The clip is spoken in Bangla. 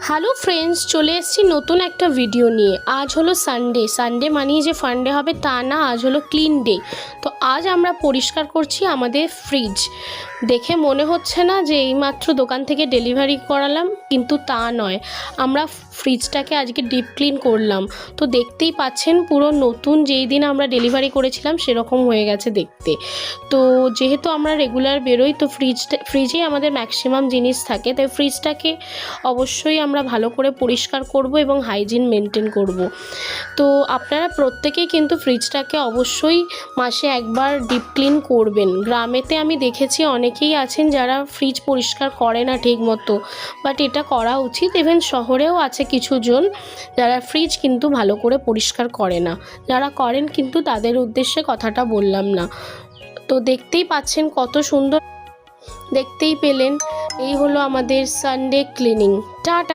হ্যালো ফ্রেন্ডস, চলে এসেছি নতুন একটা ভিডিও নিয়ে। আজ হলো সানডে মানেই যে ফান্ডে হবে তা না, আজ হলো ক্লিন ডে। তো আজ আমরা পরিষ্কার করছি আমাদের ফ্রিজ। দেখে মনে হচ্ছে না যে এইমাত্র দোকান থেকে ডেলিভারি করালাম, কিন্তু তা নয়, আমরা ফ্রিজটাকে আজকে ডিপ ক্লিন করলাম। তো দেখতেই পাচ্ছেন পুরো নতুন, যেই দিন আমরা ডেলিভারি করেছিলাম সেরকম হয়ে গেছে দেখতে। তো যেহেতু আমরা রেগুলার বেরোই, তো ফ্রিজেই আমাদের ম্যাক্সিমাম জিনিস থাকে, তাই ফ্রিজটাকে অবশ্যই আমরা ভালো করে পরিষ্কার করব এবং হাইজিন মেনটেন করব। তো আপনারা প্রত্যেকেই কিন্তু ফ্রিজটাকে অবশ্যই মাসে একবার ডিপ ক্লিন করবেন। গ্রামেতে আমি দেখেছি অনেকেই আছেন যারা ফ্রিজ পরিষ্কার করে না ঠিক মতো, বাট এটা করা উচিত। ইভেন শহরেও আছে কিছুজন যারা ফ্রিজ কিন্তু ভালো করে পরিষ্কার করে না। যারা করেন কিন্তু তাদের উদ্দেশ্যে কথাটা বললাম না। তো দেখতেই পাচ্ছেন কত সুন্দর, দেখতেই পেলেন। এই হলো আমাদের সানডে ক্লিনিং। টাটা।